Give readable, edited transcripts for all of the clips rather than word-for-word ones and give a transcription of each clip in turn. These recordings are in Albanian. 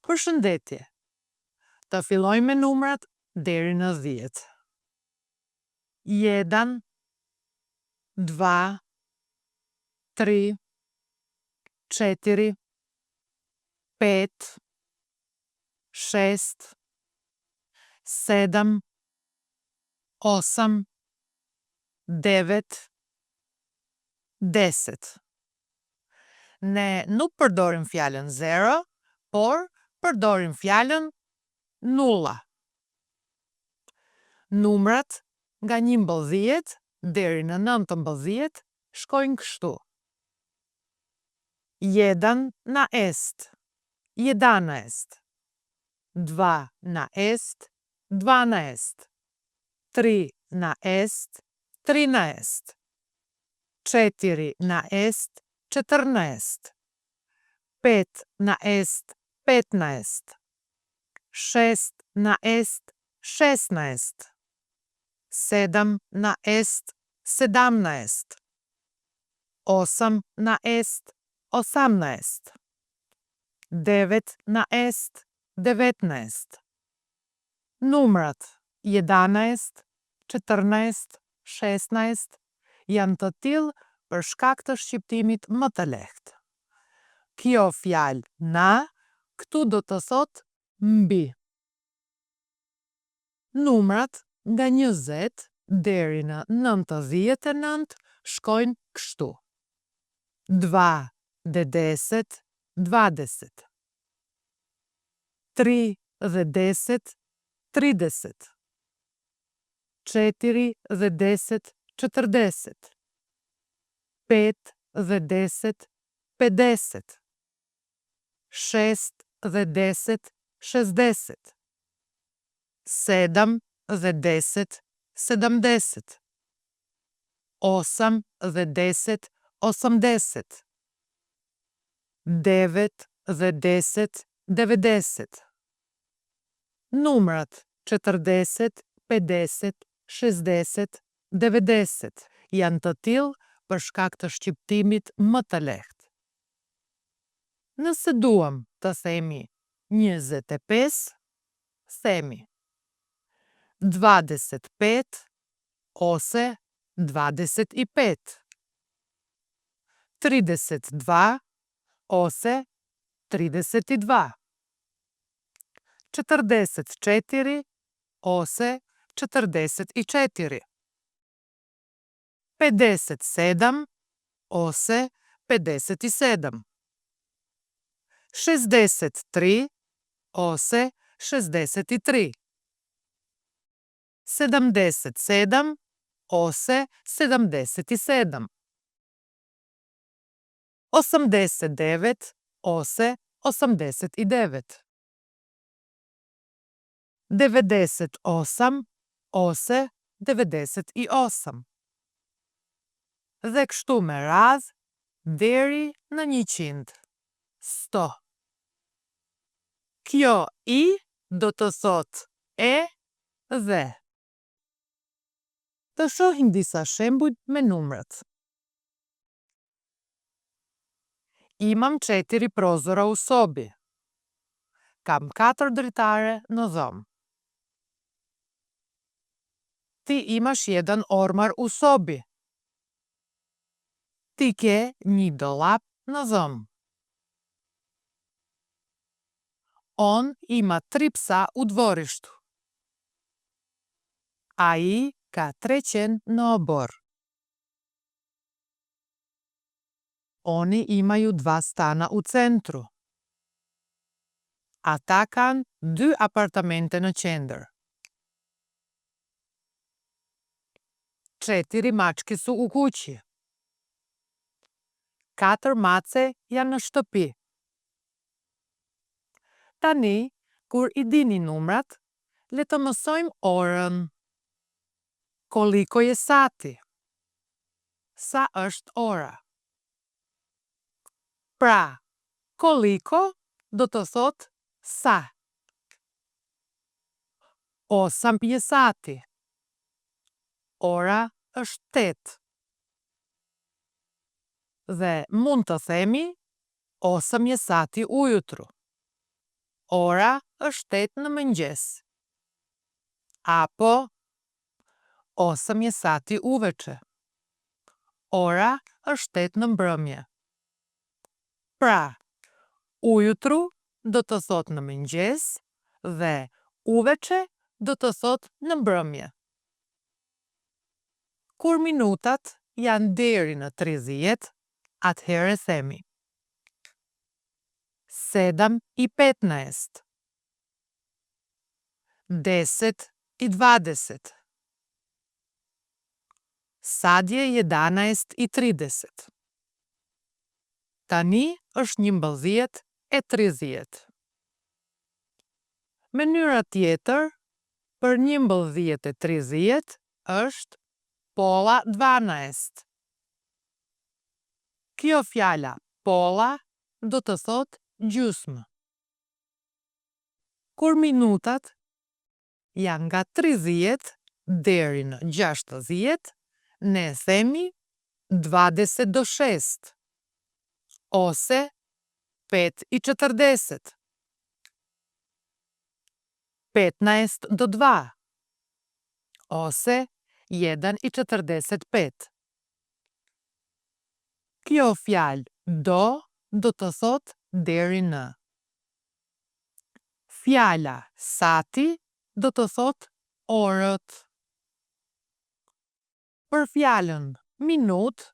Përshëndetje. Të fillojmë me numrat deri në 10. 1, 2, 3, 4, 5, 6, 7, 8, 9, 10. Ne nuk përdorim fjalën 0, por përdorim fjalën 0. Numrat nga 11 deri në 19 shkojnë kështu. 1 na est, 11 est. 2 na est, 2 est. 3 na est, 3 est. 4 na est, 4 est. 5 na est, 5 est. 6 na est, 6 est. 7 na est, 7 est. 8 na est, 8 est. 9 na est, 9 est. Numrat 11, 14, 16 janë të tillë për shkak të shqiptimit më të lehtë. Kjo fjalë na, këtu do të thotë mbi. Numrat nga 20 deri në 99 shkojnë kështu. 2 dhe 10, 20. 3 dhe 10, 30. 4 dhe 10, 40. 5 dhe 10, 50. 6 dhe 10, 60. 7 dhe 10, 70. 8 dhe 10, 80. 9 dhe 10, 90. Numrat 40, 50, 60, 90 janë të tillë për shkak të shqiptimit më të lehtë. Nëse duam të themi 25, themi 25 ose 25. 32 ose 32. 44 ose 44. 57 ose 57. 63 ose 63. 77 ose 77. 89 ose 89. 98 ose 98. Dhe kështu me radhë deri në 100. 100. Kjo I do të thotë e dhe. Të shohim disa shembuj me numrat. Imam 4 prozora u sobi. Kam 4 dritare në dhomë. Ti imaš 1 ormar u sobi. Ti ke 1 dolap në dhomë. On ima 3 psa u dvorištu. Ai ka 3 qenë në obor. Oni imaju 2 stana u centru. Ata kanë 2 apartamente në qendër. 4 mački su u kuqi. 4 mace janë në shtëpi. Tani, kur I dini numrat, le të mësojmë orën. Koliko je sati? Sa është ora? Pra, koliko do të thotë sa. 8 je sati. Ora është 8. Dhe mund të themi 8 je sati ujutru. Ora është 8 në mëngjes. Apo 8 je sati uveče. Ora është 8 në mbrëmje. Pra, ujutru do të thot në mëngjes dhe uveče do të thot në mbrëmje. Kur minutat janë deri në 30, atëherë themi 7:15, 10:20, sadje 11:30. Tani është 11:30. Mënyra tjetër për 11:30 është pola 12. Kjo fjala pola do të thot gjysmë. Kur minutat janë nga 30 deri në 60, ne themi 26 ose 5:40. 15:02 ose 1:45. Kjo fjalë do të thot deri në. Fjala sati do të thot orët. Për fjalën minut,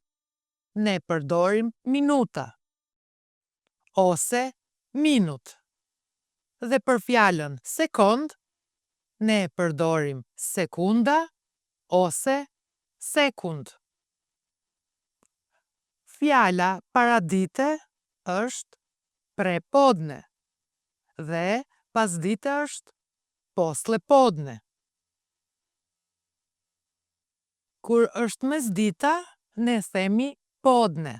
ne përdorim minuta ose minut. Dhe për fjalën sekond, ne përdorim sekunda ose sekund. Fjala paradite është prepodne dhe pasdite është poslepodne. Kur është mesdita, ne themi podne.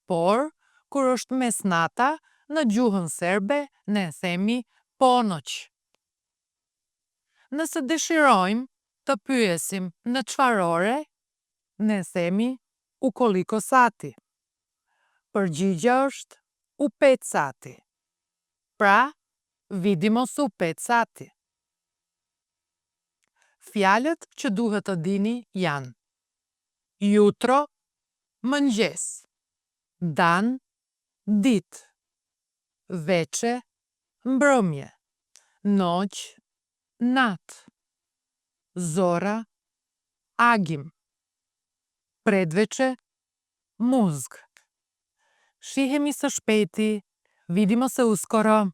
Por, kur është mesnata, në gjuhën serbe, ne themi ponoq. Nëse dëshirojmë të pyesim në çfarë ore, ne themi u koliko sati. Përgjigja është u 5 sati. Pra, vidimos u 5 sati. Fjalët që duhet të dini janë jutro, mëngjes, dan, dit, veçe, mbrëmje, noq, nat, zora, agim, predveçe, muzg. Shihemi së shpejti, vidimo se uskoro.